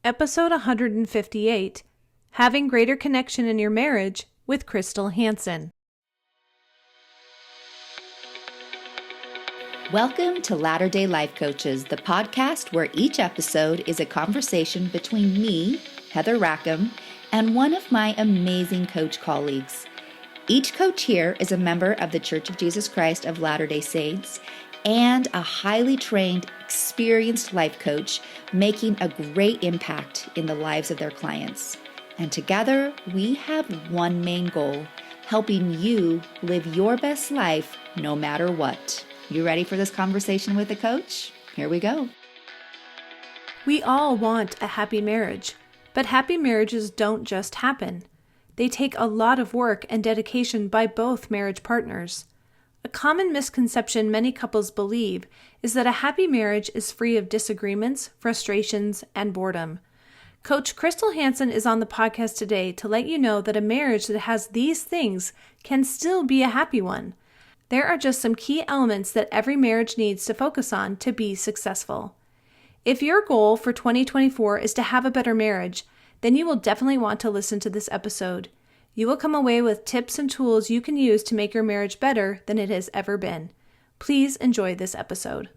Episode 158, Having Greater Connection in Your Marriage with Crystal Hansen. Welcome to Latter-day Life Coaches, the podcast where each episode is a conversation between me, Heather Rackham, and one of my amazing coach colleagues. Each coach here is a member of the Church of Jesus Christ of Latter-day Saints and a highly trained, experienced life coach making a great impact in the lives of their clients. And together, we have one main goal, helping you live your best life no matter what. You ready for this conversation with a coach? Here we go. We all want a happy marriage, but happy marriages don't just happen. They take a lot of work and dedication by both marriage partners. A common misconception many couples believe is that a happy marriage is free of disagreements, frustrations, and boredom. Coach Crystal Hansen is on the podcast today to let you know that a marriage that has these things can still be a happy one. There are just some key elements that every marriage needs to focus on to be successful. If your goal for 2024 is to have a better marriage, then you will definitely want to listen to this episode. You will come away with tips and tools you can use to make your marriage better than it has ever been. Please enjoy this episode.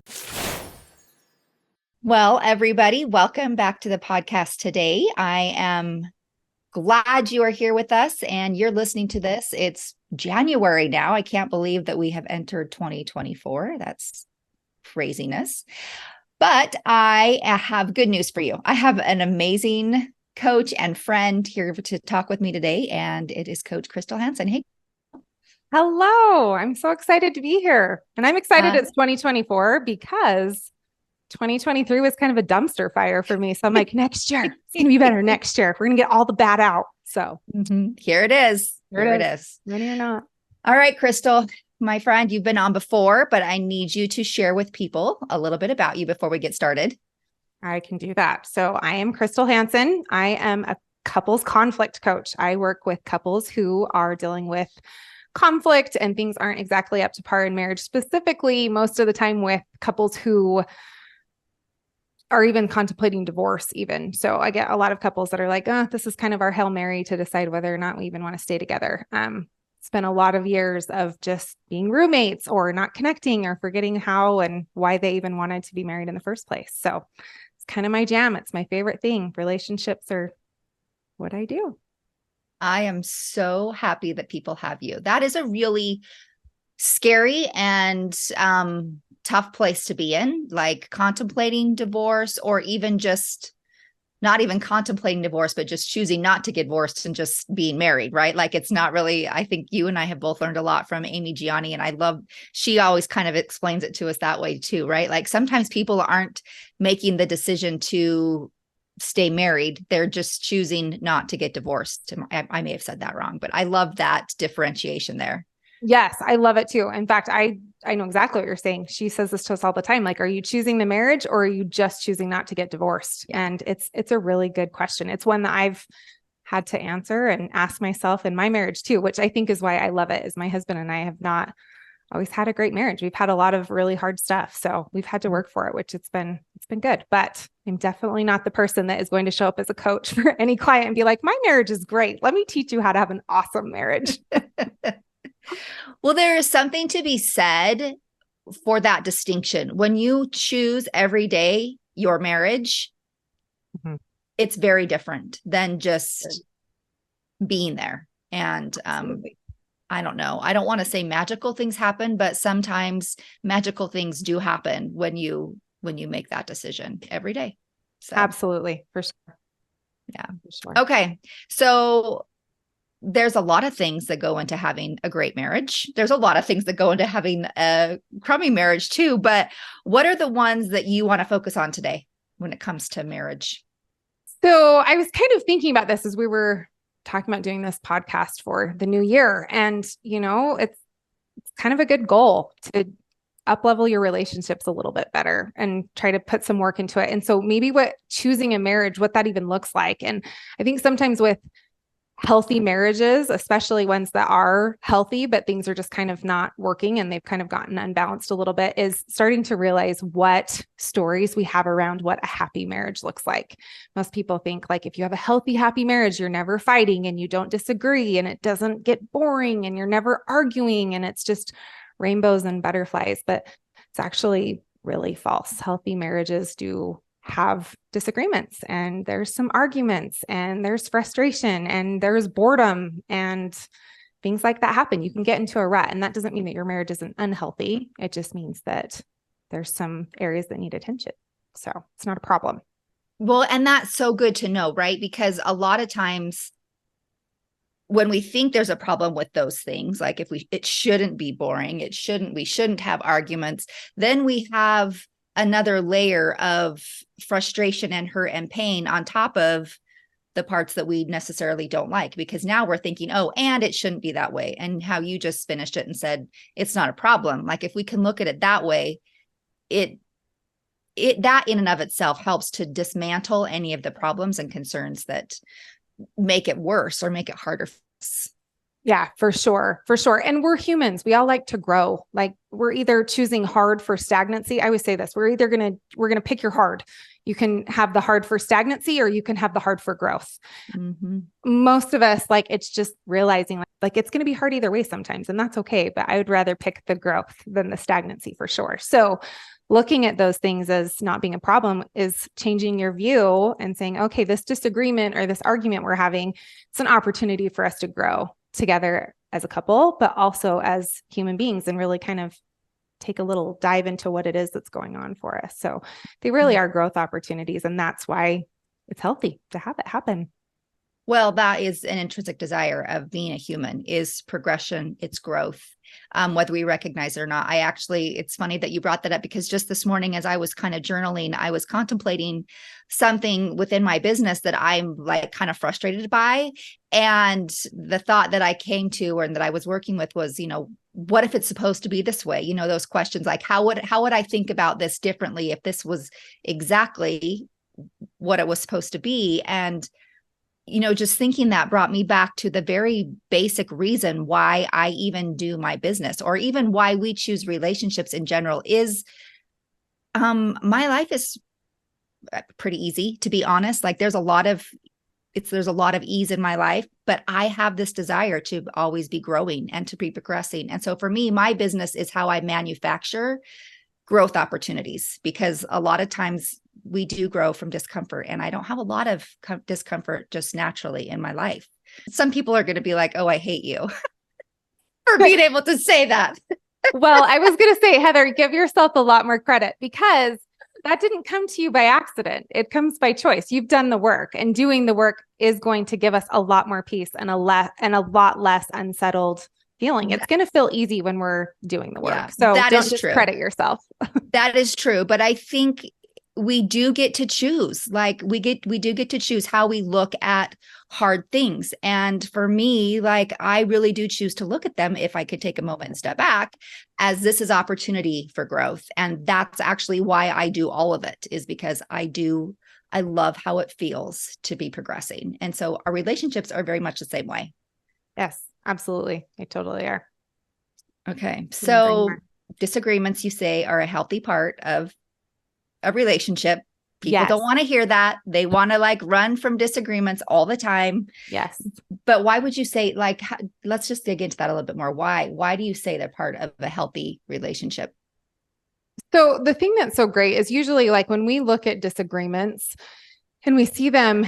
Well, everybody, welcome back to the podcast today. I am glad you are here with us and you're listening to this. It's January now. I can't believe that we have entered 2024. That's craziness. But I have good news for you. I have an amazing coach and friend here to talk with me today, and it is Coach Crystal Hansen. Hey. Hello. I'm so excited to be here. And I'm excited it's 2024 because 2023 was kind of a dumpster fire for me. So I'm like, next year, it's going to be better next year. We're going to get all the bad out. So Here it is. Here it is. Ready or not. All right, Crystal, my friend, you've been on before, but I need you to share with people a little bit about you before we get started. I can do that. So I am Crystal Hansen. I am a couples conflict coach. I work with couples who are dealing with conflict and things aren't exactly up to par in marriage, specifically most of the time with couples who are even contemplating divorce even. So I get a lot of couples that are like, this is kind of our Hail Mary to decide whether or not we even want to stay together. It's been a lot of years of just being roommates or not connecting or forgetting how and why they even wanted to be married in the first place. So it's kind of my jam. It's my favorite thing. Relationships are what I do. I am so happy that people have you. That is a really scary and tough place to be in, like contemplating divorce or even just not even contemplating divorce, but just choosing not to get divorced and just being married, right? Like it's not really, I think you and I have both learned a lot from Amy Gianni, and she always kind of explains it to us that way too, right? Like sometimes people aren't making the decision to stay married. They're just choosing not to get divorced. I may have said that wrong, but I love that differentiation there. Yes, I love it too. In fact, I know exactly what you're saying. She says this to us all the time. Like, are you choosing the marriage or are you just choosing not to get divorced? Yeah. And it's a really good question. It's one that I've had to answer and ask myself in my marriage too, which I think is why I love it, is my husband and I have not always had a great marriage. We've had a lot of really hard stuff. So we've had to work for it, which it's been good, but I'm definitely not the person that is going to show up as a coach for any client and be like, my marriage is great. Let me teach you how to have an awesome marriage. Well, there is something to be said for that distinction. When you choose every day your marriage, it's very different than just being there. And I don't know. I don't want to say magical things happen, but sometimes magical things do happen when you make that decision every day. So, absolutely. For sure. Yeah. For sure. Okay. So there's a lot of things that go into having a great marriage. There's a lot of things that go into having a crummy marriage too. But what are the ones that you want to focus on today when it comes to marriage? So I was kind of thinking about this as we were talking about doing this podcast for the new year. And, it's kind of a good goal to up-level your relationships a little bit better and try to put some work into it. And so maybe choosing a marriage, what that even looks like. And I think sometimes with healthy marriages, especially ones that are healthy, but things are just kind of not working and they've kind of gotten unbalanced a little bit, is starting to realize what stories we have around what a happy marriage looks like. Most people think like if you have a healthy, happy marriage, you're never fighting and you don't disagree and it doesn't get boring and you're never arguing and it's just rainbows and butterflies, but it's actually really false. Healthy marriages do have disagreements and there's some arguments and there's frustration and there's boredom and things like that happen. You can get into a rut, and that doesn't mean that your marriage isn't unhealthy. It just means that there's some areas that need attention. So it's not a problem. Well, and that's so good to know, right? Because a lot of times when we think there's a problem with those things, like it shouldn't be boring, we shouldn't have arguments, then we have another layer of frustration and hurt and pain on top of the parts that we necessarily don't like, because now we're thinking, oh, and it shouldn't be that way. And how you just finished it and said, it's not a problem. Like if we can look at it that way, that in and of itself helps to dismantle any of the problems and concerns that make it worse or make it harder for us. Yeah, for sure. For sure. And we're humans. We all like to grow. Like we're either choosing hard for stagnancy. I always say this, we're going to pick your hard. You can have the hard for stagnancy or you can have the hard for growth. Mm-hmm. Most of us, like, it's just realizing like it's going to be hard either way sometimes, and that's okay. But I would rather pick the growth than the stagnancy for sure. So looking at those things as not being a problem is changing your view and saying, okay, this disagreement or this argument we're having, it's an opportunity for us to grow together as a couple, but also as human beings, and really kind of take a little dive into what it is that's going on for us. So they really are growth opportunities, and that's why it's healthy to have it happen. Well, that is an intrinsic desire of being a human, is progression, it's growth, whether we recognize it or not. It's funny that you brought that up, because just this morning, as I was kind of journaling, I was contemplating something within my business that I'm like kind of frustrated by. And the thought that I came to, or that I was working with, was, what if it's supposed to be this way? Those questions like, how would I think about this differently if this was exactly what it was supposed to be? And just thinking that brought me back to the very basic reason why I even do my business, or even why we choose relationships in general, is my life is pretty easy, to be honest. Like there's a lot of ease in my life, but I have this desire to always be growing and to be progressing. And so for me, my business is how I manufacture growth opportunities, because a lot of times we do grow from discomfort, and I don't have a lot of discomfort just naturally in my life. Some people are going to be like, oh, I hate you for being able to say that. Well, I was going to say, Heather, give yourself a lot more credit, because that didn't come to you by accident. It comes by choice. You've done the work, and doing the work is going to give us a lot more peace and a lot less unsettled feeling. It's going to feel easy when we're doing the work. Yeah, so don't just credit yourself. That is true. But I think we do get to choose. Like we do get to choose how we look at hard things. And for me, like I really do choose to look at them, if I could take a moment and step back, as this is opportunity for growth. And that's actually why I do all of it, is because I love how it feels to be progressing. And so our relationships are very much the same way. Yes, absolutely. They totally are. Okay. So disagreements, you say, are a healthy part of a relationship. People don't want to hear that. They want to like run from disagreements all the time. Yes. But why would you say, like, let's just dig into that a little bit more. Why do you say they're part of a healthy relationship? So the thing that's so great is usually like when we look at disagreements and we see them,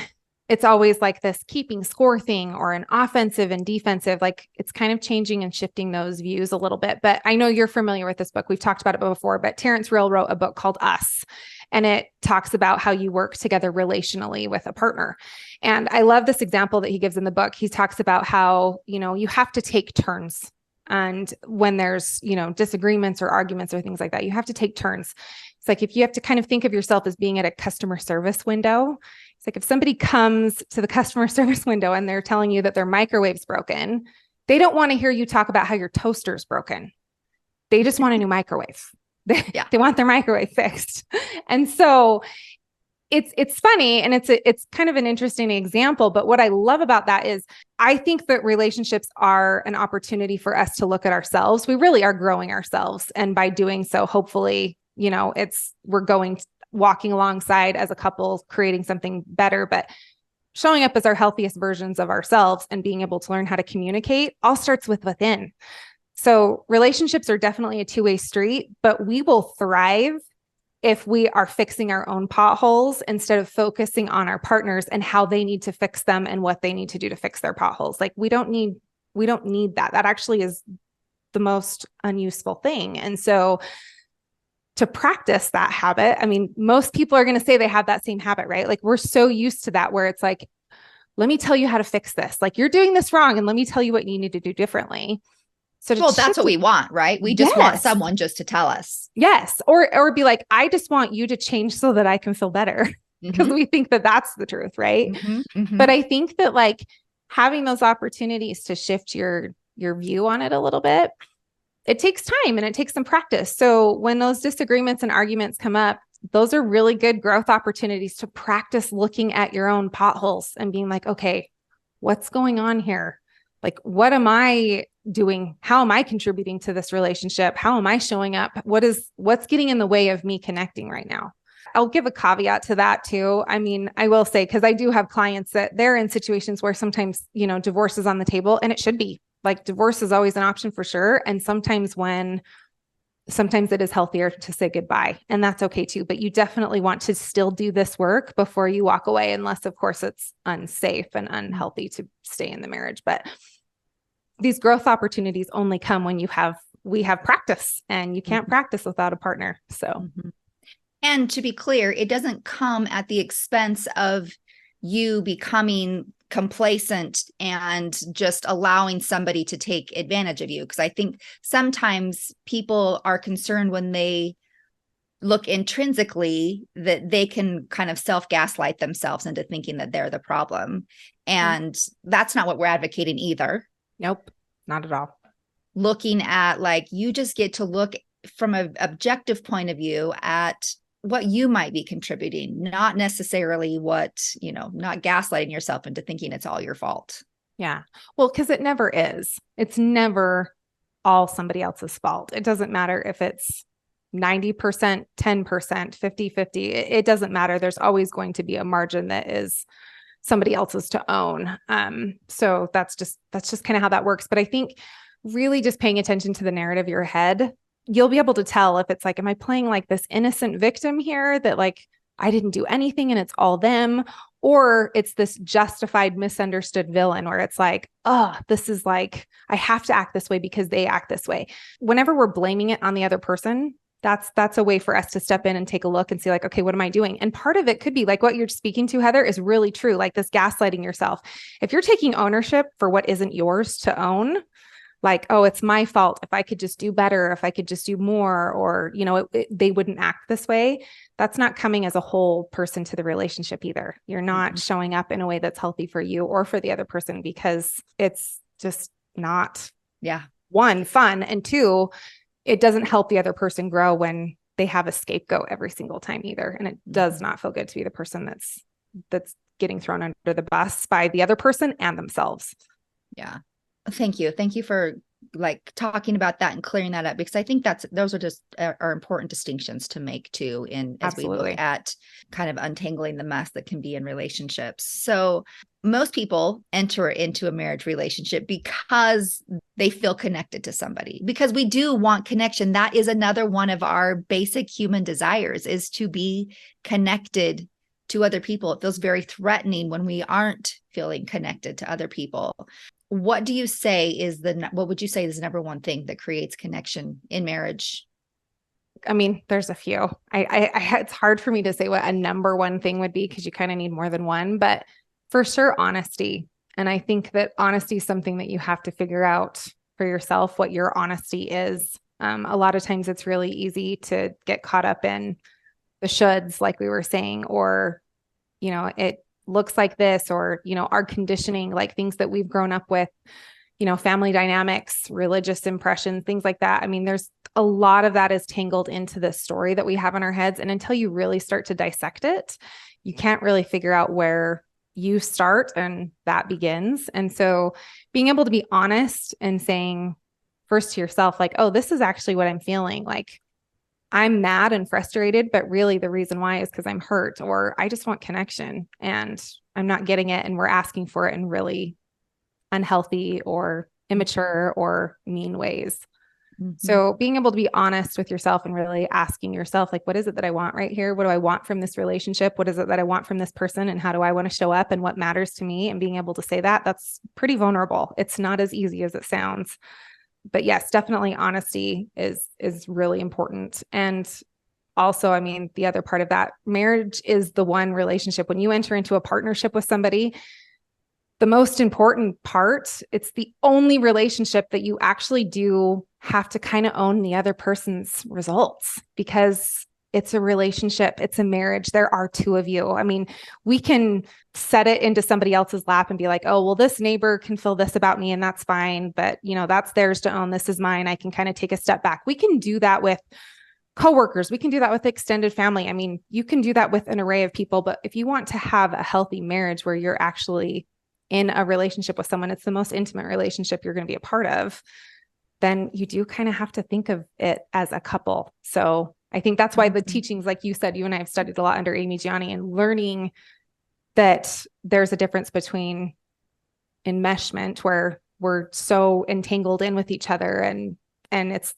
it's always like this keeping score thing, or an offensive and defensive. Like it's kind of changing and shifting those views a little bit. But I know you're familiar with this book. We've talked about it before, but Terrence Real wrote a book called Us, and it talks about how you work together relationally with a partner. And I love this example that he gives in the book. He talks about how, you have to take turns. And when there's, disagreements or arguments or things like that, you have to take turns. It's like, if you have to kind of think of yourself as being at a customer service window, it's like if somebody comes to the customer service window and they're telling you that their microwave's broken, they don't want to hear you talk about how your toaster's broken. They just want a new microwave. They want their microwave fixed. And so it's funny, and it's kind of an interesting example, but what I love about that is I think that relationships are an opportunity for us to look at ourselves. We really are growing ourselves, and by doing so, hopefully, we're walking alongside as a couple, creating something better, but showing up as our healthiest versions of ourselves and being able to learn how to communicate all starts with within. So relationships are definitely a two-way street, but we will thrive if we are fixing our own potholes instead of focusing on our partners and how they need to fix them and what they need to do to fix their potholes. Like we don't need that. That actually is the most unuseful thing. And so to practice that habit, I mean, most people are going to say they have that same habit, right? Like we're so used to that where it's like, let me tell you how to fix this. Like you're doing this wrong and let me tell you what you need to do differently. So that's what we want, right? We just want someone just to tell us. Yes. Or be like, I just want you to change so that I can feel better because we think that that's the truth. Right. But I think that like having those opportunities to shift your view on it a little bit, it takes time and it takes some practice. So when those disagreements and arguments come up, those are really good growth opportunities to practice looking at your own potholes and being like, okay, what's going on here? Like, what am I doing? How am I contributing to this relationship? How am I showing up? What's getting in the way of me connecting right now? I'll give a caveat to that too. I mean, I will say, because I do have clients that they're in situations where sometimes, divorce is on the table, and it should be. Like divorce is always an option for sure. And sometimes it is healthier to say goodbye, and that's okay too. But you definitely want to still do this work before you walk away, unless of course it's unsafe and unhealthy to stay in the marriage. But these growth opportunities only come when we have practice, and you can't practice without a partner. So, and to be clear, it doesn't come at the expense of you becoming complacent and just allowing somebody to take advantage of you. Because I think sometimes people are concerned when they look intrinsically that they can kind of self-gaslight themselves into thinking that they're the problem. And that's not what we're advocating either. Nope, not at all. Looking at like, you just get to look from an objective point of view at what you might be contributing, not necessarily not gaslighting yourself into thinking it's all your fault. Yeah. Well, because it never is. It's never all somebody else's fault. It doesn't matter if it's 90%, 10%, 50-50. It doesn't matter. There's always going to be a margin that is somebody else's to own. So that's just kind of how that works. But I think really just paying attention to the narrative in your head, you'll be able to tell if it's like, am I playing like this innocent victim here that like, I didn't do anything and it's all them, or it's this justified, misunderstood villain where it's like, oh, this is like, I have to act this way because they act this way. Whenever we're blaming it on the other person, that's a way for us to step in and take a look and see like, okay, what am I doing? And part of it could be like what you're speaking to, Heather, is really true. Like this gaslighting yourself. If you're taking ownership for what isn't yours to own, like, oh, it's my fault. If I could just do better, if I could just do more, or, they wouldn't act this way. That's not coming as a whole person to the relationship either. You're not showing up in a way that's healthy for you or for the other person, because it's just not, one, fun. And two, it doesn't help the other person grow when they have a scapegoat every single time either. And it does not feel good to be the person that's getting thrown under the bus by the other person and themselves. Yeah. Thank you. Thank you for like talking about that and clearing that up, because I think those are just are important distinctions to make too, as we look at kind of untangling the mess that can be in relationships. So most people enter into a marriage relationship because they feel connected to somebody, because we do want connection. That is another one of our basic human desires, is to be connected to other people. It feels very threatening when we aren't feeling connected to other people. What would you say is the number one thing that creates connection in marriage? I mean, there's a few. It's hard for me to say what a number one thing would be, because you kind of need more than one, but for sure, honesty. And I think that honesty is something that you have to figure out for yourself, what your honesty is. A lot of times it's really easy to get caught up in the shoulds, like we were saying, or, it looks like this, or, our conditioning, like things that we've grown up with, family dynamics, religious impressions, things like that. I mean, there's a lot of that is tangled into this story that we have in our heads. And until you really start to dissect it, you can't really figure out where you start and that begins. And so being able to be honest and saying first to yourself, like, oh, this is actually what I'm feeling. Like, I'm mad and frustrated, but really the reason why is because I'm hurt, or I just want connection and I'm not getting it. And we're asking for it in really unhealthy or immature or mean ways. Mm-hmm. So being able to be honest with yourself and really asking yourself, like, what is it that I want right here? What do I want from this relationship? What is it that I want from this person? And how do I want to show up and what matters to me? And being able to say that, that's pretty vulnerable. It's not as easy as it sounds. But yes, definitely honesty is really important. And also, I mean, the other part of that, marriage is the one relationship when you enter into a partnership with somebody, the most important part, it's the only relationship that you actually do have to kind of own the other person's results, because it's a relationship. It's a marriage. There are two of you. I mean, we can set it into somebody else's lap and be like, oh, well, this neighbor can feel this about me and that's fine. But, that's theirs to own. This is mine. I can kind of take a step back. We can do that with coworkers. We can do that with extended family. I mean, you can do that with an array of people. But if you want to have a healthy marriage where you're actually in a relationship with someone, it's the most intimate relationship you're going to be a part of, then you do kind of have to think of it as a couple. So I think that's why the teachings, like you said, you and I have studied a lot under Amy Gianni, and learning that there's a difference between enmeshment, where we're so entangled in with each other, and it's,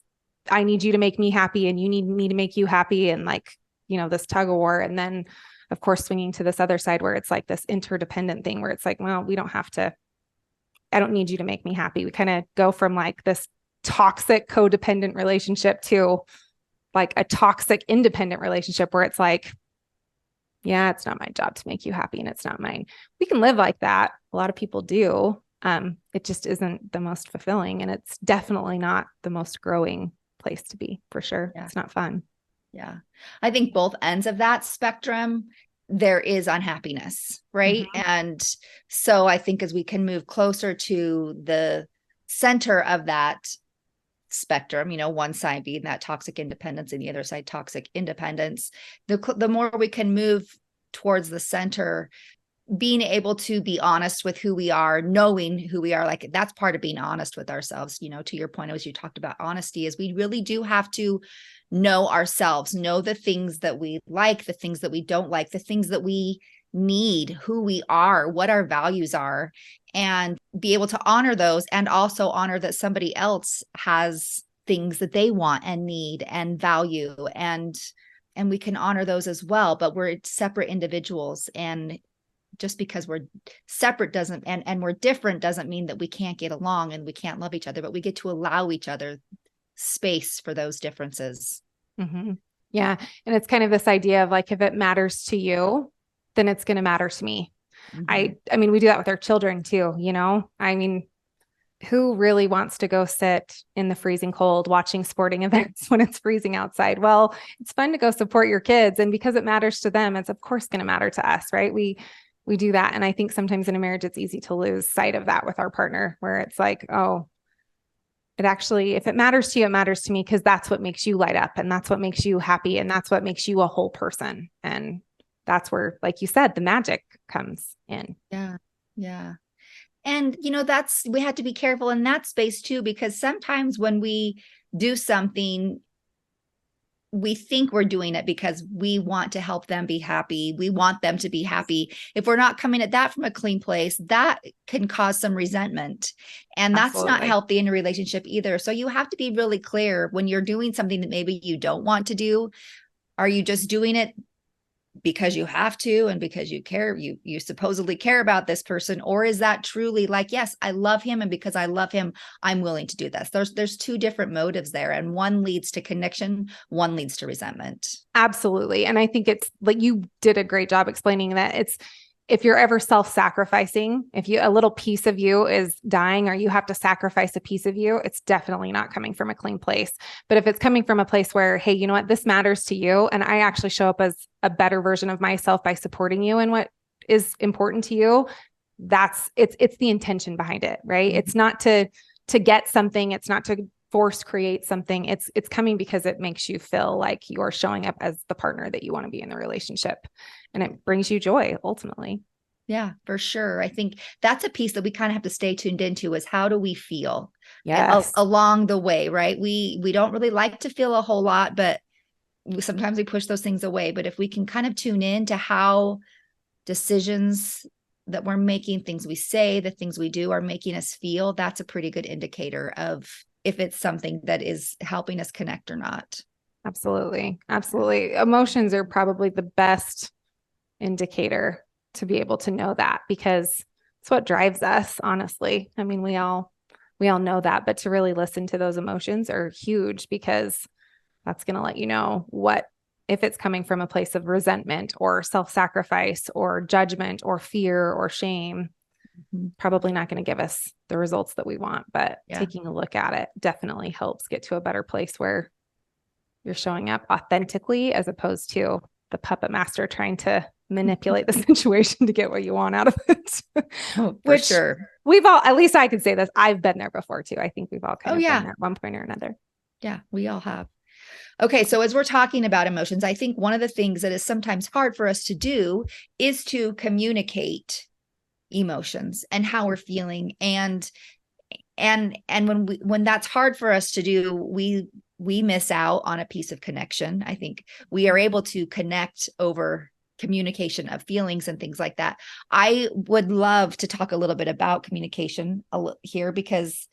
I need you to make me happy and you need me to make you happy. And like, this tug of war. And then of course, swinging to this other side where it's like this interdependent thing where it's like, well, we don't have to, I don't need you to make me happy. We kind of go from like this toxic codependent relationship to like a toxic independent relationship where it's like, yeah, it's not my job to make you happy and it's not mine. We can live like that. A lot of people do. It just isn't the most fulfilling, and it's definitely not the most growing place to be, for sure. Yeah. It's not fun. Yeah. I think both ends of that spectrum, there is unhappiness, right? Mm-hmm. And so I think as we can move closer to the center of that spectrum, one side being that toxic independence and the other side toxic independence, the more we can move towards the center, being able to be honest with who we are, knowing who we are, like that's part of being honest with ourselves. To your point, as you talked about honesty, is we really do have to know ourselves, know the things that we like, the things that we don't like, the things that we need, who we are, what our values are, and be able to honor those, and also honor that somebody else has things that they want and need and value, and we can honor those as well. But we're separate individuals, and just because we're separate doesn't, and we're different doesn't mean that we can't get along and we can't love each other, but we get to allow each other space for those differences. Mm-hmm. Yeah. And it's kind of this idea of like, if it matters to you, then it's going to matter to me. Mm-hmm. I mean, we do that with our children too, I mean, who really wants to go sit in the freezing cold watching sporting events when it's freezing outside? Well, it's fun to go support your kids. And because it matters to them, it's of course going to matter to us, right? We do that. And I think sometimes in a marriage, it's easy to lose sight of that with our partner, where it's like, oh, it actually, if it matters to you, it matters to me, because that's what makes you light up and that's what makes you happy and that's what makes you a whole person. And that's where, like you said, the magic comes in. Yeah. Yeah. And, we have to be careful in that space too, because sometimes when we do something, we think we're doing it because we want to help them be happy. We want them to be happy. If we're not coming at that from a clean place, that can cause some resentment. And that's Absolutely. Not healthy in a relationship either. So you have to be really clear when you're doing something that maybe you don't want to do. Are you just doing it because you have to and because you care, you supposedly care about this person? Or is that truly like, yes, I love him, and because I love him, I'm willing to do this? There's two different motives there, and one leads to connection, one leads to resentment. Absolutely. And I think it's like, you did a great job explaining that. It's, if you're ever self-sacrificing, if a little piece of you is dying or you have to sacrifice a piece of you, it's definitely not coming from a clean place. But if it's coming from a place where, hey, you know what, this matters to you, and I actually show up as a better version of myself by supporting you in what is important to you, it's the intention behind it, right? It's not to get something. It's not to force create something. It's coming because it makes you feel like you're showing up as the partner that you want to be in the relationship. And it brings you joy ultimately. Yeah, for sure. I think that's a piece that we kind of have to stay tuned into is how do we feel along the way, right? We don't really like to feel a whole lot, but sometimes we push those things away. But if we can kind of tune in to how decisions that we're making, things we say, the things we do are making us feel, that's a pretty good indicator of if it's something that is helping us connect or not. Absolutely. Absolutely. Emotions are probably the best indicator to be able to know that, because it's what drives us, honestly. I mean, we all know that, but to really listen to those emotions are huge, because that's going to let you know if it's coming from a place of resentment or self-sacrifice or judgment or fear or shame, probably not going to give us the results that we want. But taking a look at it definitely helps get to a better place where you're showing up authentically, as opposed to the puppet master trying to manipulate the situation to get what you want out of it. For sure. We've all, at least I could say this, I've been there before too. I think we've all kind of been there at one point or another. Yeah, we all have. Okay, so as we're talking about emotions, I think one of the things that is sometimes hard for us to do is to communicate emotions and how we're feeling. And when that's hard for us to do, we miss out on a piece of connection. I think we are able to connect over communication of feelings and things like that. I would love to talk a little bit about communication here, because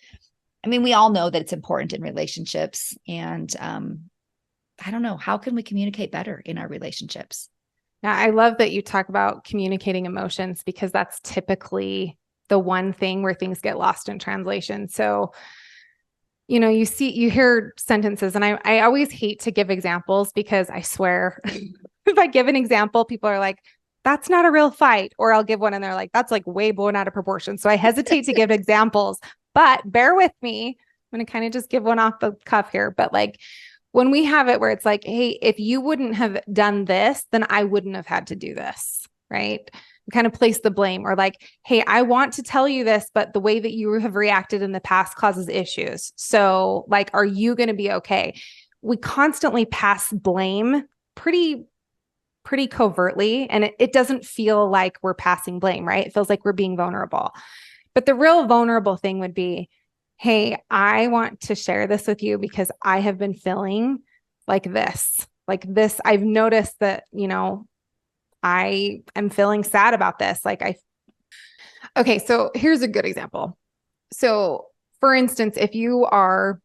I mean, we all know that it's important in relationships, and I don't know, how can we communicate better in our relationships? Yeah, I love that you talk about communicating emotions, because that's typically the one thing where things get lost in translation. So, you hear sentences, and I always hate to give examples, because I swear if I give an example, people are like, that's not a real fight. Or I'll give one and they're like, that's like way blown out of proportion. So I hesitate to give examples, but bear with me. I'm going to kind of just give one off the cuff here. But like, when we have it where it's like, hey, if you wouldn't have done this, then I wouldn't have had to do this, right? Kind of place the blame, or like, hey, I want to tell you this, but the way that you have reacted in the past causes issues. So like, are you going to be okay? We constantly pass blame pretty covertly, and it doesn't feel like we're passing blame, right? It feels like we're being vulnerable. But the real vulnerable thing would be, hey, I want to share this with you because I have been feeling like this. I've noticed that, I am feeling sad about this. Okay, so here's a good example. So for instance, if you are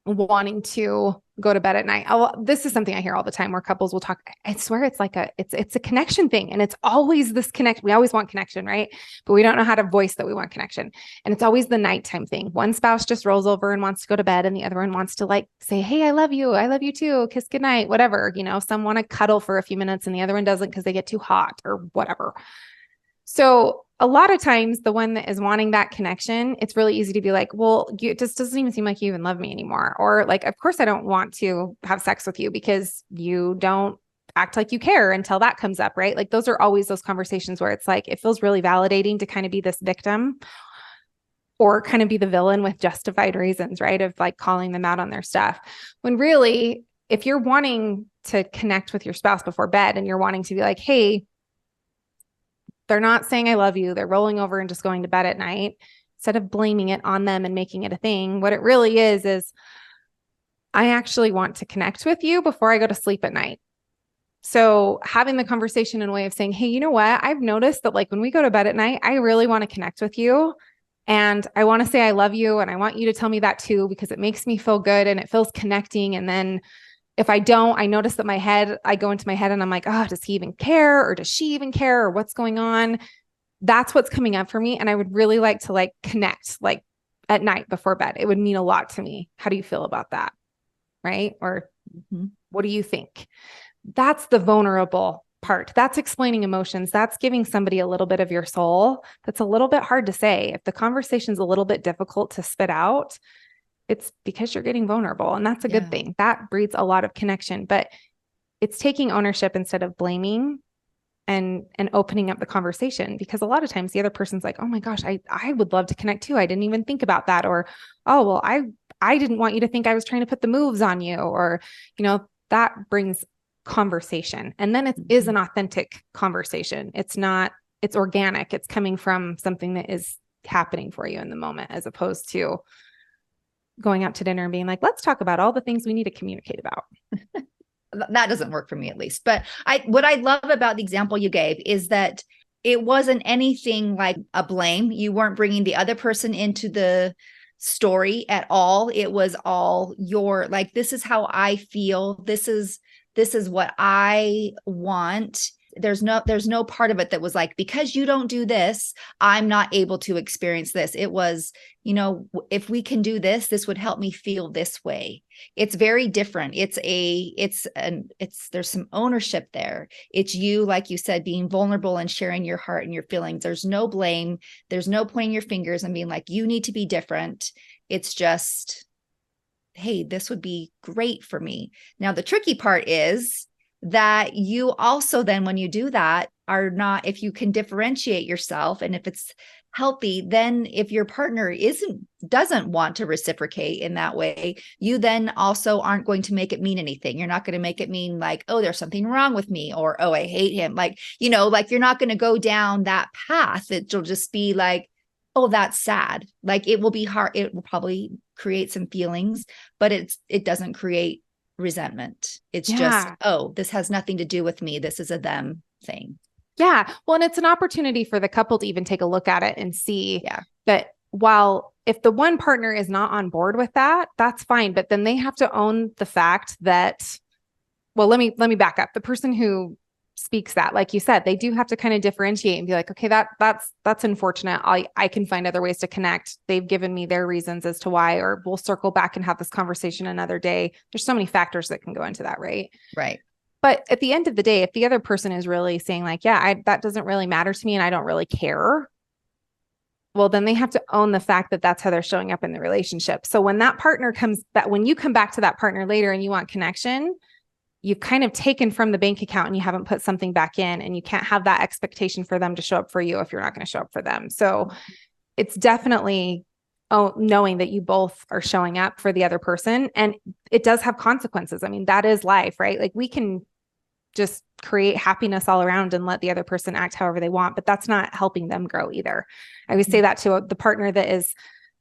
wanting to go to bed at night, this is something I hear all the time where couples will talk. I swear it's like it's a connection thing. And it's always this connection. We always want connection, right? But we don't know how to voice that we want connection. And it's always the nighttime thing. One spouse just rolls over and wants to go to bed, and the other one wants to like say, hey, I love you too, kiss goodnight, whatever. Some want to cuddle for a few minutes and the other one doesn't because they get too hot or whatever. So a lot of times the one that is wanting that connection, it's really easy to be like, well, it just doesn't even seem like you even love me anymore. Or like, of course I don't want to have sex with you because you don't act like you care until that comes up, right? Like those are always those conversations where it's like, it feels really validating to kind of be this victim or kind of be the villain with justified reasons, right? Of like calling them out on their stuff. When really, if you're wanting to connect with your spouse before bed and you're wanting to be like, hey, they're not saying I love you, they're rolling over and just going to bed at night, instead of blaming it on them and making it a thing, what it really is I actually want to connect with you before I go to sleep at night. So having the conversation in a way of saying, hey, you know what? I've noticed that like when we go to bed at night, I really want to connect with you. And I want to say I love you. And I want you to tell me that too, because it makes me feel good and it feels connecting. And then if I don't, I notice that I go into my head and I'm like, oh, does he even care? Or does she even care? Or what's going on? That's what's coming up for me. And I would really like to like connect like at night before bed. It would mean a lot to me. How do you feel about that? Right? Or what do you think? That's the vulnerable part. That's explaining emotions. That's giving somebody a little bit of your soul. That's a little bit hard to say. If the conversation's a little bit difficult to spit out, it's because you're getting vulnerable, and that's a good thing. That breeds a lot of connection, but it's taking ownership instead of blaming and opening up the conversation, because a lot of times the other person's like, oh my gosh, I would love to connect too. I didn't even think about that. Or, oh, well, I didn't want you to think I was trying to put the moves on you, or, that brings conversation. And then it is an authentic conversation. It's organic. It's coming from something that is happening for you in the moment, as opposed to going out to dinner and being like, let's talk about all the things we need to communicate about. That doesn't work for me, at least. But what I love about the example you gave is that it wasn't anything like a blame. You weren't bringing the other person into the story at all. It was all your, like, this is how I feel. This is what I want. There's no part of it that was like, because you don't do this, I'm not able to experience this. It was, if we can do this, this would help me feel this way. It's very different. There's some ownership there. It's you, like you said, being vulnerable and sharing your heart and your feelings. There's no blame. There's no pointing your fingers and being like, you need to be different. It's just, hey, this would be great for me. Now, the tricky part is that you also then, when you do that, are not, if you can differentiate yourself and if it's healthy, then if your partner doesn't want to reciprocate in that way, you then also aren't going to make it mean anything. You're not going to make it mean like, oh, there's something wrong with me, or, oh, I hate him. Like, like you're not going to go down that path. It'll just be like, oh, that's sad. Like, it will be hard. It will probably create some feelings, but it doesn't create resentment. It's just, oh, this has nothing to do with me. This is a them thing. Yeah. Well, and it's an opportunity for the couple to even take a look at it and see that if the one partner is not on board with that, that's fine. But then they have to own the fact that, well, let me back up. The person who speaks that, like you said, they do have to kind of differentiate and be like, okay, that's unfortunate. I can find other ways to connect. They've given me their reasons as to why, or we'll circle back and have this conversation another day. There's so many factors that can go into that, right? Right. But at the end of the day, if the other person is really saying like, that doesn't really matter to me and I don't really care, well, then they have to own the fact that that's how they're showing up in the relationship. So when when you come back to that partner later and you want connection, you've kind of taken from the bank account and you haven't put something back in, and you can't have that expectation for them to show up for you if you're not going to show up for them. So it's definitely knowing that you both are showing up for the other person, and it does have consequences. I mean, that is life, right? Like, we can just create happiness all around and let the other person act however they want, but that's not helping them grow either. I would say that to the partner that is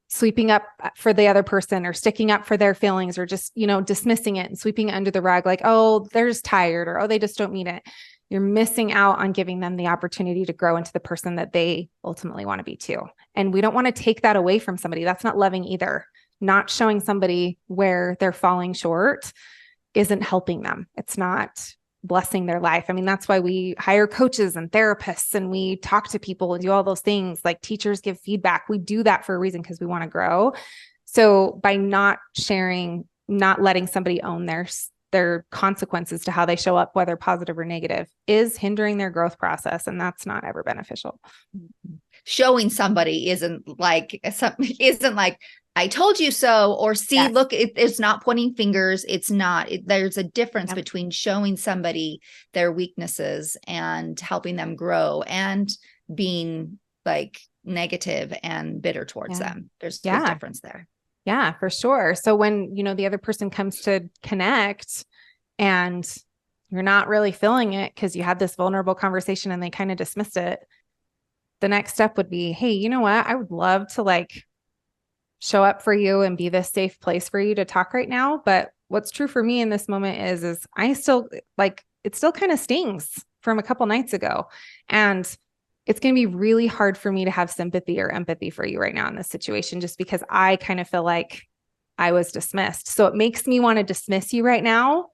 sweeping up for the other person or sticking up for their feelings, or just, dismissing it and sweeping it under the rug, like, oh, they're just tired, or, oh, they just don't mean it. You're missing out on giving them the opportunity to grow into the person that they ultimately want to be too. And we don't want to take that away from somebody. That's not loving either. Not showing somebody where they're falling short isn't helping them. It's not blessing their life. I mean, that's why we hire coaches and therapists, and we talk to people and do all those things. Like, teachers give feedback. We do that for a reason, because we want to grow. So by not sharing, not letting somebody own their consequences to how they show up, whether positive or negative, is hindering their growth process. And that's not ever beneficial. Showing somebody isn't like, I told you so, or see, yes. Look, it's not pointing fingers. It's not, there's a difference between showing somebody their weaknesses and helping them grow, and being like negative and bitter towards them. There's a difference there. Yeah, for sure. So when, the other person comes to connect and you're not really feeling it because you had this vulnerable conversation and they kind of dismissed it, the next step would be, hey, you know what? I would love to show up for you and be this safe place for you to talk right now. But what's true for me in this moment is I still it still kind of stings from a couple nights ago. And it's going to be really hard for me to have sympathy or empathy for you right now in this situation, just because I kind of feel like I was dismissed. So it makes me want to dismiss you right now.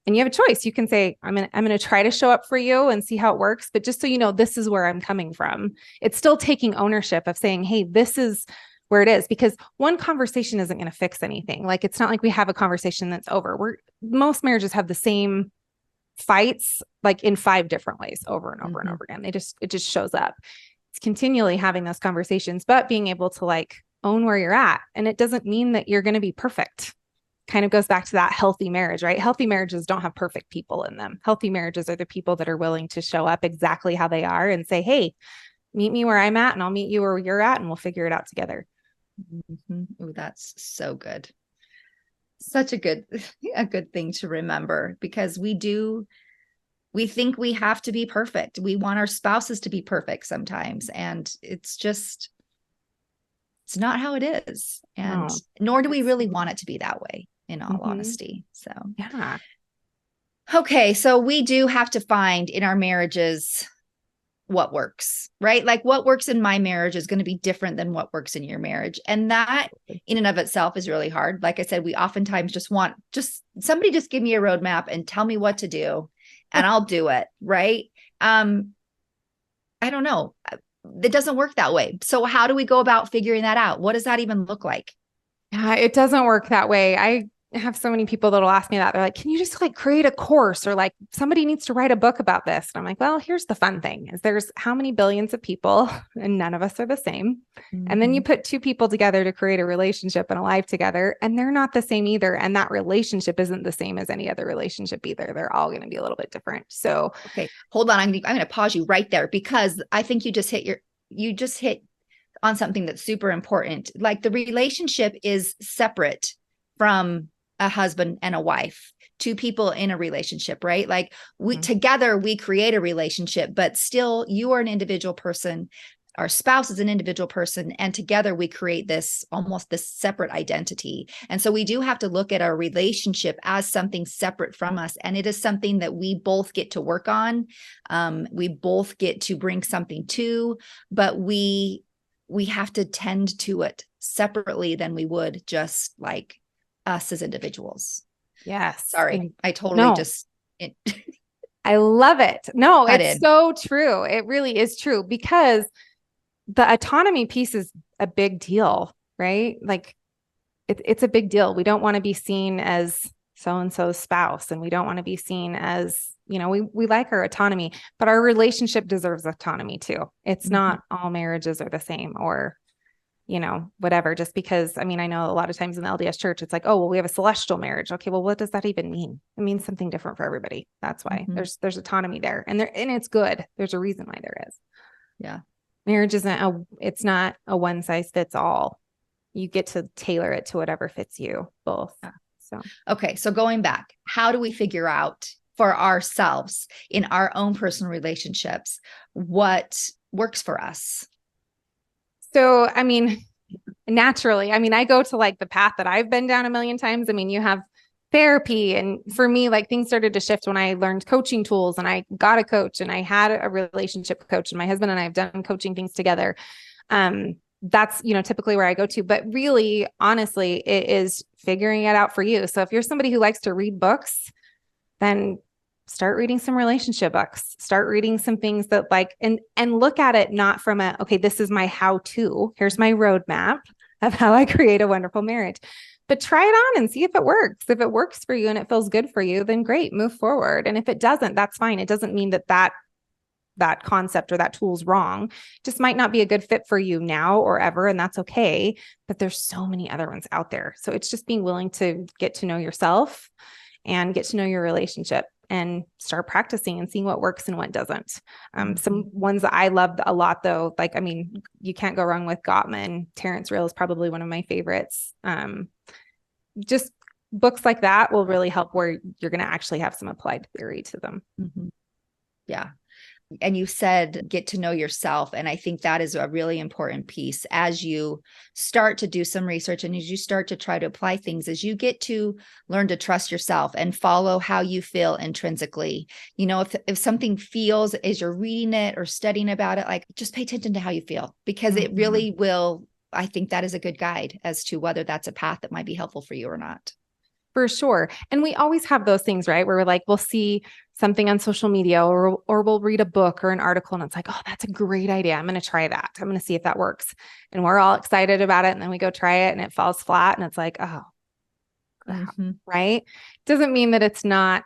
And you have a choice. You can say, I'm going to try to show up for you and see how it works. But just so you know, this is where I'm coming from. It's still taking ownership of saying, hey, this is where it is, because one conversation isn't going to fix anything. Like, it's not like we have a conversation that's over. Most marriages have the same fights, like in 5 different ways, over and over and over again. It just shows up. It's continually having those conversations, but being able to own where you're at. And it doesn't mean that you're going to be perfect. kind of goes back to that healthy marriage, right? Healthy marriages don't have perfect people in them. Healthy marriages are the people that are willing to show up exactly how they are and say, hey, meet me where I'm at and I'll meet you where you're at and we'll figure it out together. Ooh, that's so good. Such a good thing to remember, because we think we have to be perfect. We want our spouses to be perfect sometimes. And it's not how it is. And nor do we really want it to be that way, in all honesty. So, yeah. Okay. So we do have to find in our marriages what works, right? Like what works in my marriage is going to be different than what works in your marriage. And that in and of itself is really hard. Like I said, we oftentimes just want somebody just give me a roadmap and tell me what to do and I'll do it. Right. I don't know. It doesn't work that way. So how do we go about figuring that out? What does that even look like? Yeah, it doesn't work that way. I have so many people that'll ask me that. They're like, can you just like create a course, or like somebody needs to write a book about this? And I'm like, well, here's the fun thing is there's how many billions of people and none of us are the same. And then you put two people together to create a relationship and a life together, and they're not the same either. And that relationship isn't the same as any other relationship either. They're all going to be a little bit different. So, okay, hold on. I'm going to pause you right there, because I think you just hit on something that's super important. Like the relationship is separate from a husband and a wife, two people in a relationship, right? Like together we create a relationship, but still you are an individual person. Our spouse is an individual person, and together we create this separate identity. And so we do have to look at our relationship as something separate from us. And it is something that we both get to work on. We both get to bring something to, but we have to tend to it separately than we would just like us as individuals. yes. Sorry. I totally I love it. No, it's so true. It really is true, because the autonomy piece is a big deal, right? Like it's a big deal. We don't want to be seen as so-and-so's spouse, and we don't want to be seen as, we like our autonomy, but our relationship deserves autonomy too. It's not all marriages are the same, or, whatever, just because, I know a lot of times in the LDS church, it's like, oh, well, we have a celestial marriage. Okay. Well, what does that even mean? It means something different for everybody. That's why there's autonomy there, and it's good. There's a reason why there is. Yeah. Marriage it's not a one size fits all. You get to tailor it to whatever fits you both. Yeah. So, okay. So going back, how do we figure out for ourselves in our own personal relationships what works for us? So, naturally, I go to like the path that I've been down a million times. You have therapy. And for me, like things started to shift when I learned coaching tools and I got a coach and I had a relationship coach, and my husband and I have done coaching things together. That's, typically where I go to, but really, honestly, it is figuring it out for you. So if you're somebody who likes to read books, then start reading some relationship books, start reading some things that and look at it not from okay, this is my how-to, here's my roadmap of how I create a wonderful marriage, but try it on and see if it works. If it works for you and it feels good for you, then great, move forward. And if it doesn't, that's fine. It doesn't mean that concept or that tool's wrong. It just might not be a good fit for you now or ever. And that's okay. But there's so many other ones out there. So it's just being willing to get to know yourself and get to know your relationship and start practicing and seeing what works and what doesn't. Some ones that I loved a lot though, you can't go wrong with Gottman. Terrence Real is probably one of my favorites. Just books like that will really help where you're going to actually have some applied theory to them. Yeah. And you said, get to know yourself. And I think that is a really important piece as you start to do some research and as you start to try to apply things, as you get to learn to trust yourself and follow how you feel intrinsically. If something feels as you're reading it or studying about it, like just pay attention to how you feel, because it really will. I think that is a good guide as to whether that's a path that might be helpful for you or not. For sure. And we always have those things, right? Where we're like, we'll see something on social media or we'll read a book or an article and it's like, oh, that's a great idea. I'm going to try that. I'm going to see if that works. And we're all excited about it. And then we go try it and it falls flat. And it's like, oh, right. Doesn't mean that it's not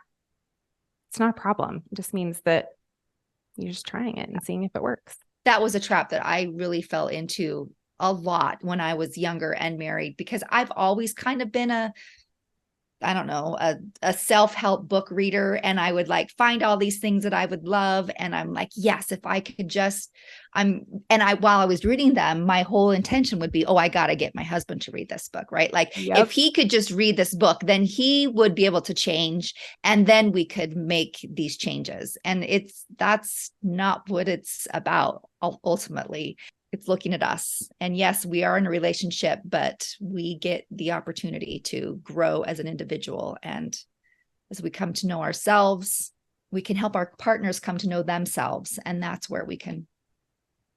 a problem. It just means that you're just trying it and seeing if it works. That was a trap that I really fell into a lot when I was younger and married, because I've always kind of been I don't know, a self-help book reader, and I would like find all these things that I would love. And I'm like, yes, if I could just, while I was reading them, my whole intention would be, oh, I got to get my husband to read this book, right? Like if he could just read this book, then he would be able to change. And then we could make these changes. And that's not what it's about ultimately. It's looking at us. And yes, we are in a relationship, but we get the opportunity to grow as an individual. And as we come to know ourselves, we can help our partners come to know themselves. And that's where we can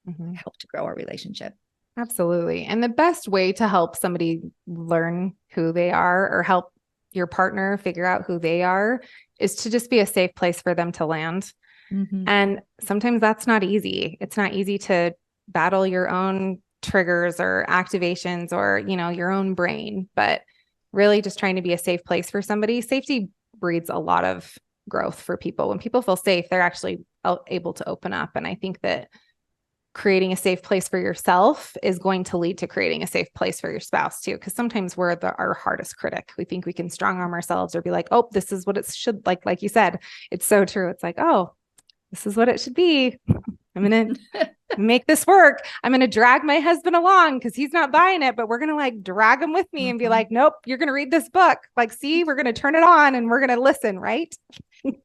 help to grow our relationship. Absolutely. And the best way to help somebody learn who they are or help your partner figure out who they are is to just be a safe place for them to land. And sometimes that's not easy. It's not easy to battle your own triggers or activations or, your own brain, but really just trying to be a safe place for somebody. Safety breeds a lot of growth for people. When people feel safe, they're actually able to open up. And I think that creating a safe place for yourself is going to lead to creating a safe place for your spouse too. Because sometimes we're our hardest critic. We think we can strong arm ourselves or be like, oh, this is what it should like you said. It's so true. It's like, oh, this is what it should be. I'm going to make this work. I'm going to drag my husband along because he's not buying it, but we're going to like drag him with me and be like, nope, you're going to read this book. Like, see, we're going to turn it on and we're going to listen. Right.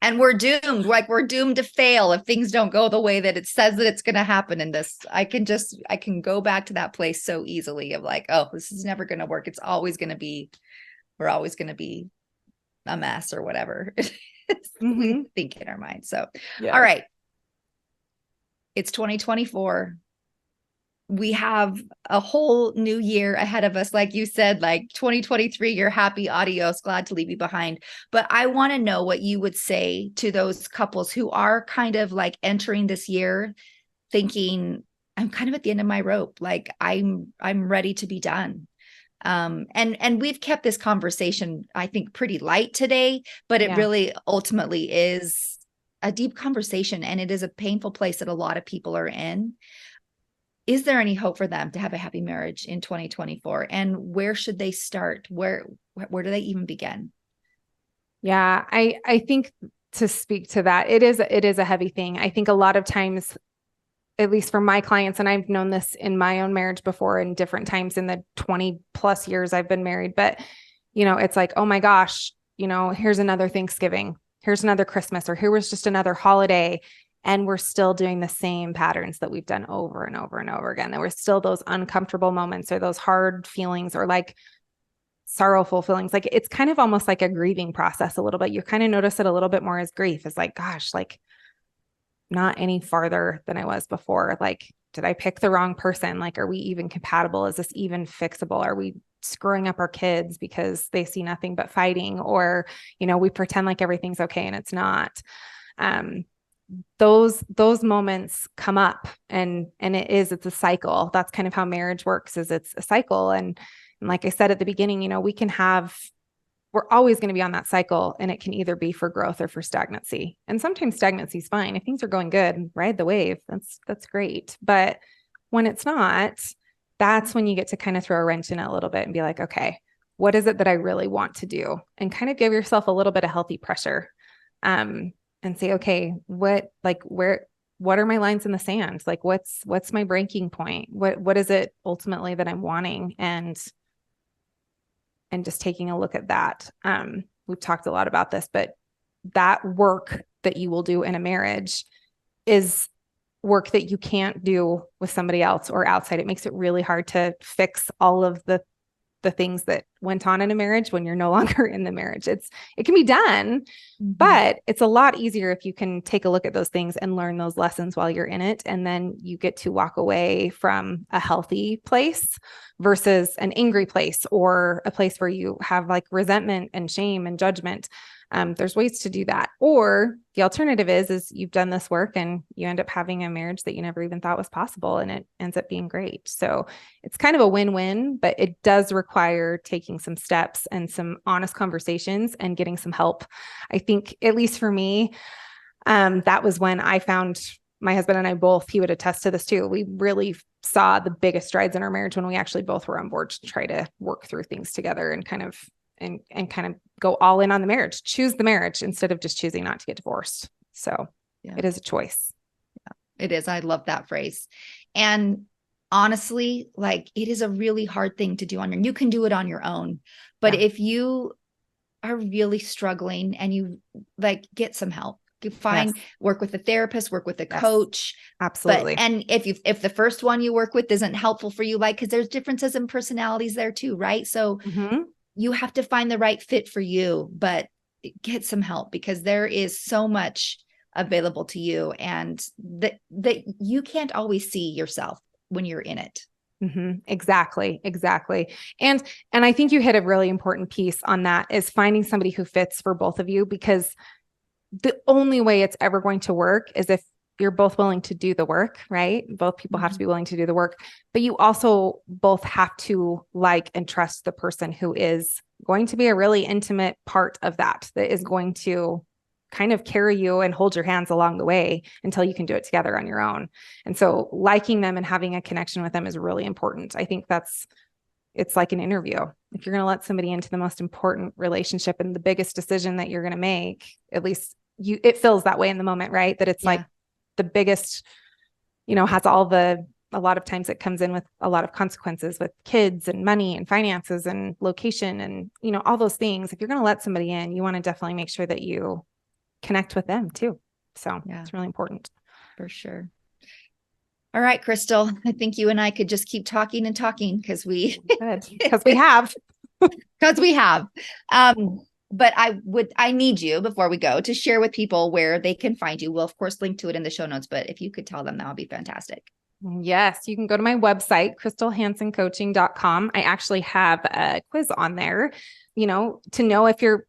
And we're doomed. Like we're doomed to fail if things don't go the way that it says that it's going to happen in this. I can go back to that place so easily of like, oh, this is never going to work. We're always going to be a mess or whatever. We think in our mind. So, all right. It's 2024. We have a whole new year ahead of us. Like you said, like 2023, you're happy, adios, glad to leave you behind. But I want to know what you would say to those couples who are kind of like entering this year thinking, I'm kind of at the end of my rope. Like I'm ready to be done. And we've kept this conversation, I think, pretty light today, but it really ultimately is a deep conversation, and it is a painful place that a lot of people are in. Is there any hope for them to have a happy marriage in 2024? And where should they start? Where do they even begin? Yeah, I think to speak to that, it is a heavy thing. I think a lot of times, at least for my clients, and I've known this in my own marriage before in different times in the 20 plus years I've been married, but it's like, oh my gosh, here's another Thanksgiving, here's another Christmas, or here was just another holiday. And we're still doing the same patterns that we've done over and over and over again. There were still those uncomfortable moments or those hard feelings or like sorrowful feelings. Like it's kind of almost like a grieving process a little bit. You kind of notice it a little bit more as grief. It's like, gosh, like not any farther than I was before. Like, did I pick the wrong person? Like, are we even compatible? Is this even fixable? Are we screwing up our kids because they see nothing but fighting? Or, we pretend like everything's okay and it's not. Those moments come up and it's a cycle. That's kind of how marriage works, is it's a cycle. And like I said at the beginning, we're always going to be on that cycle, and it can either be for growth or for stagnancy. And sometimes stagnancy is fine. If things are going good, ride the wave. That's great. But when it's not, that's when you get to kind of throw a wrench in it a little bit and be like, okay, what is it that I really want to do? And kind of give yourself a little bit of healthy pressure. And say, okay, what are my lines in the sand? Like, what's my breaking point? What is it ultimately that I'm wanting? And just taking a look at that. We've talked a lot about this, but that work that you will do in a marriage is work that you can't do with somebody else or outside. It makes it really hard to fix all of the things that went on in a marriage when you're no longer in the marriage. It can be done, but it's a lot easier if you can take a look at those things and learn those lessons while you're in it. And then you get to walk away from a healthy place versus an angry place or a place where you have like resentment and shame and judgment. There's ways to do that. Or the alternative is you've done this work and you end up having a marriage that you never even thought was possible, and it ends up being great. So it's kind of a win-win, but it does require taking some steps and some honest conversations and getting some help. I think, at least for me, that was when I found my husband and I both, he would attest to this too. We really saw the biggest strides in our marriage when we actually both were on board to try to work through things together and kind of go all in on the marriage, choose the marriage instead of just choosing not to get divorced. So it is a choice. It is. I love that phrase. And honestly, like it is a really hard thing to do on your own. You can do it on your own. But if you are really struggling and you like get some help, you work with a therapist, work with a coach. Absolutely. And if the first one you work with isn't helpful for you, like, cause there's differences in personalities there too. Right. So you have to find the right fit for you, but get some help because there is so much available to you and that you can't always see yourself when you're in it. Exactly. And I think you hit a really important piece on that is finding somebody who fits for both of you, because the only way it's ever going to work is if you're both willing to do the work, right? Both people have to be willing to do the work, but you also both have to like and trust the person who is going to be a really intimate part of that is going to kind of carry you and hold your hands along the way until you can do it together on your own. And so liking them and having a connection with them is really important. I think it's like an interview. If you're going to let somebody into the most important relationship and the biggest decision that you're going to make, at least it feels that way in the moment, right? That it's like the biggest, has a lot of times it comes in with a lot of consequences with kids and money and finances and location and, all those things. If you're going to let somebody in, you want to definitely make sure that you connect with them too. So it's really important. For sure. All right, Crystal, I think you and I could just keep talking and talking because we have. But I need you before we go to share with people where they can find you. We'll of course link to it in the show notes, but if you could tell them, that would be fantastic. Yes, you can go to my website, crystalhansencoaching.com. I actually have a quiz on there, to know if your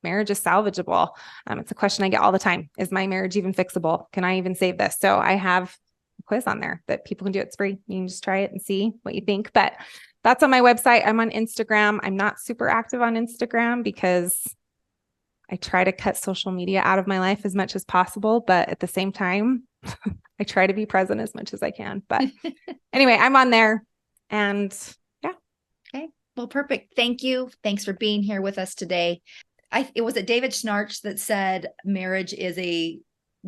marriage is salvageable. It's a question I get all the time. Is my marriage even fixable? Can I even save this? So I have a quiz on there that people can do. It's free. You can just try it and see what you think, but that's on my website. I'm on Instagram. I'm not super active on Instagram because I try to cut social media out of my life as much as possible. But at the same time, I try to be present as much as I can. But anyway, I'm on there and Okay. Well, perfect. Thank you. Thanks for being here with us today. It was David Schnarch that said marriage is a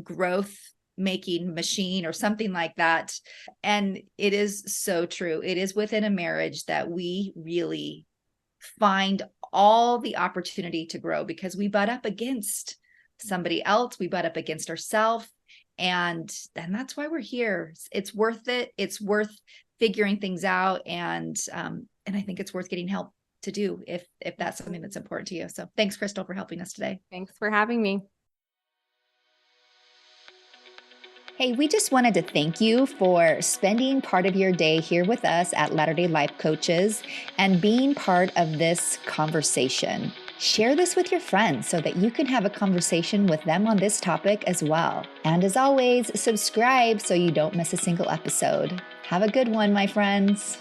growth making machine or something like that. And it is so true. It is within a marriage that we really find all the opportunity to grow because we butt up against somebody else. We butt up against ourselves. And that's why we're here. It's worth it. It's worth figuring things out. And I think it's worth getting help to do if that's something that's important to you. So thanks, Crystal, for helping us today. Thanks for having me. Hey, we just wanted to thank you for spending part of your day here with us at Latter-day Life Coaches and being part of this conversation. Share this with your friends so that you can have a conversation with them on this topic as well. And as always, subscribe so you don't miss a single episode. Have a good one, my friends.